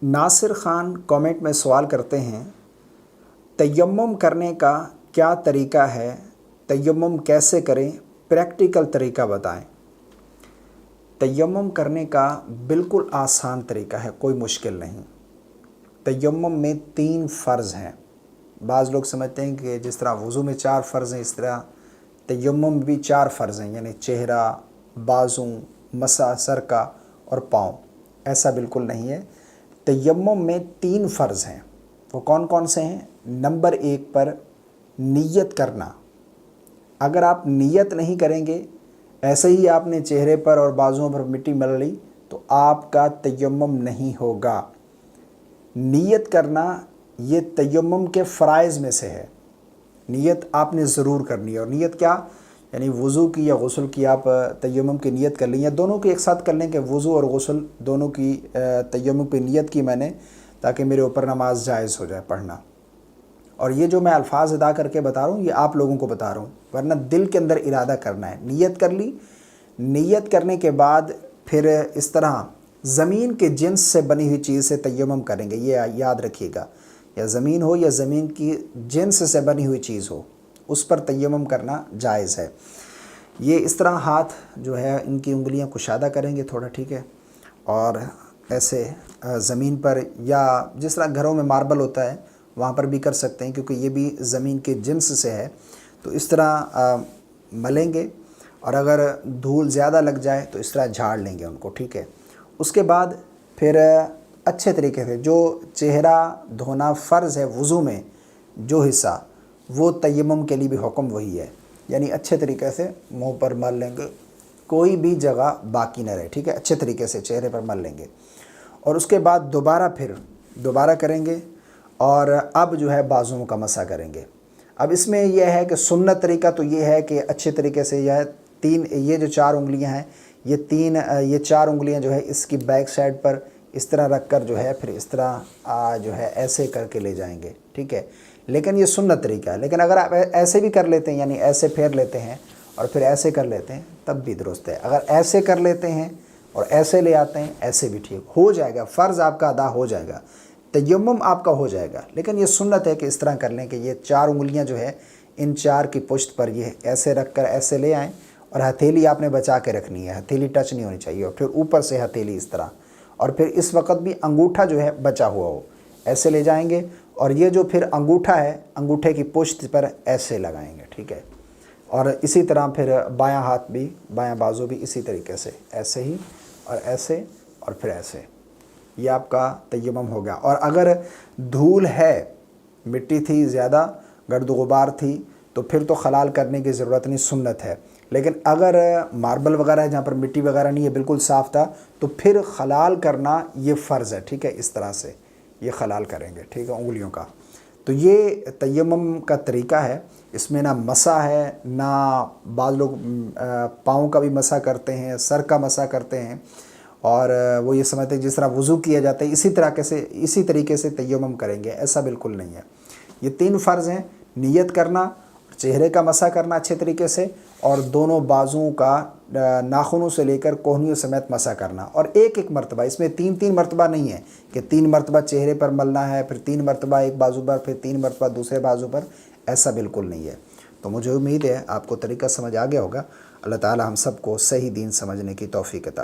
Nasir Khan comment में सवाल करते हैं, तयम्मुम करने का क्या तरीका है, तयम्मुम कैसे करें, प्रैक्टिकल तरीका बताएं। तयम्मुम करने का बिल्कुल आसान तरीका है, कोई मुश्किल नहीं। तयम्मुम में 3 फ़र्ज़ हैं। बाज़ लोग समझते हैं कि जिस तरह वज़ू में 4 फ़र्ज़ हैं, इस तरह तयम्मुम भी 4 फ़र्ज़ हैं, यानी चेहरा, बाजू, मसा सर का और पाँव। ऐसा बिल्कुल नहीं है। तयम्मुम में 3 फ़र्ज़ हैं। वो कौन कौन से हैं? नंबर 1 पर नियत करना। अगर आप नियत नहीं करेंगे, ऐसे ही आपने चेहरे पर और बाजुओं पर मिट्टी मल ली, तो आपका तयम्मुम नहीं होगा। नियत करना ये तयम्मुम के फ़राइज़ में से है। नियत आपने ज़रूर करनी है। और नियत क्या? यानी वज़ू की या गुस्ल की आप तयम्मुम की नियत कर लें, या दोनों की एक साथ कर लें कि वज़ू और गुस्ल दोनों की तयम्मुम की नियत की मैंने, ताकि मेरे ऊपर नमाज जायज़ हो जाए पढ़ना। और ये जो मैं अल्फाज अदा करके बता रहा हूँ, ये आप लोगों को बता रहा हूँ, वरना दिल के अंदर इरादा करना है। नियत कर ली, नियत करने के बाद फिर इस तरह ज़मीन के जिन्स से बनी हुई चीज़ से तयम्मुम करेंगे। ये याद रखिएगा, या ज़मीन हो या ज़मीन की जिन्स से बनी हुई चीज़ हो, उस पर तयम्मुम करना जायज़ है। ये इस तरह हाथ जो है, इनकी उंगलियां कुशादा करेंगे थोड़ा, ठीक है, और ऐसे ज़मीन पर, या जिस तरह घरों में मार्बल होता है वहाँ पर भी कर सकते हैं, क्योंकि ये भी ज़मीन के जिन्स से है। तो इस तरह मलेंगे, और अगर धूल ज़्यादा लग जाए तो इस तरह झाड़ लेंगे उनको, ठीक है। उसके बाद फिर अच्छे तरीके से जो चेहरा धोना फ़र्ज़ है वज़ू में, जो हिस्सा, वो तयम्मुम के लिए भी हुक्म वही है। यानी अच्छे तरीके से मुंह पर मल लेंगे, कोई भी जगह बाकी न रहे, ठीक है। अच्छे तरीके से चेहरे पर मल लेंगे, और उसके बाद दोबारा करेंगे, और अब जो है बाजुओं का मसा करेंगे। अब इसमें यह है कि सुन्नत तरीका तो ये है कि अच्छे तरीके से ये जो 4 उंगलियां हैं, ये 4 उंगलियां जो है इसकी बैक साइड पर इस तरह रख कर जो है, फिर इस तरह जो है ऐसे करके ले जाएंगे, ठीक है। लेकिन ये सुन्नत तरीका है। लेकिन अगर आप ऐसे भी कर लेते हैं, यानी ऐसे फेर लेते हैं और फिर ऐसे कर लेते हैं, तब भी दुरुस्त है। अगर ऐसे कर लेते हैं और ऐसे ले आते हैं, ऐसे भी ठीक हो जाएगा, फ़र्ज़ आपका अदा हो जाएगा, तयम्मुम आपका हो जाएगा। लेकिन ये सुन्नत है कि इस तरह कर लें कि ये 4 उंगलियां जो है, इन 4 की पुश्त पर ये ऐसे रख कर ऐसे ले आएँ, और हथेली आपने बचा के रखनी है, हथेली टच नहीं होनी चाहिए, और फिर ऊपर से हथेली इस तरह, और फिर इस वक्त भी अंगूठा जो है बचा हुआ हो, ऐसे ले जाएंगे, और ये जो फिर अंगूठा है, अंगूठे की पुश्त पर ऐसे लगाएंगे, ठीक है। और इसी तरह फिर बायां हाथ भी, बायां बाजू भी इसी तरीके से, ऐसे ही और ऐसे और फिर ऐसे, ये आपका तयम्मुम हो गया। और अगर धूल है, मिट्टी थी ज़्यादा, गर्द गुबार थी, तो फिर तो खलाल करने की ज़रूरत नहीं, सुन्नत है। लेकिन अगर मार्बल वगैरह है जहाँ पर मिट्टी वगैरह नहीं है, बिल्कुल साफ़ था, तो फिर खलाल करना ये फ़र्ज़ है, ठीक है। इस तरह से ये खलाल करेंगे, ठीक है, उंगलियों का। तो ये तयम्मुम का तरीका है। इसमें ना मसा है, ना बाज़ लोग पाँव का भी मसा करते हैं, सर का मसा करते हैं, और वो ये समझते हैं जिस तरह वज़ू किया जाता है इसी तरीके से तयम्मुम करेंगे। ऐसा बिल्कुल नहीं है। ये 3 फ़र्ज़ हैं: नियत करना, चेहरे का मसा करना अच्छे तरीके से, और दोनों बाजुओं का नाखूनों से लेकर कोहनियों समेत मसा करना। और एक मरतबा, इसमें 3 मरतबा नहीं है कि 3 मरतबा चेहरे पर मलना है, फिर 3 मरतबा एक बाजू पर, फिर 3 मरतबा दूसरे बाजू पर। ऐसा बिल्कुल नहीं है। तो मुझे उम्मीद है आपको तरीका समझ आ गया होगा। अल्लाह ताला हम सबको सही दीन समझने की तौफीक अता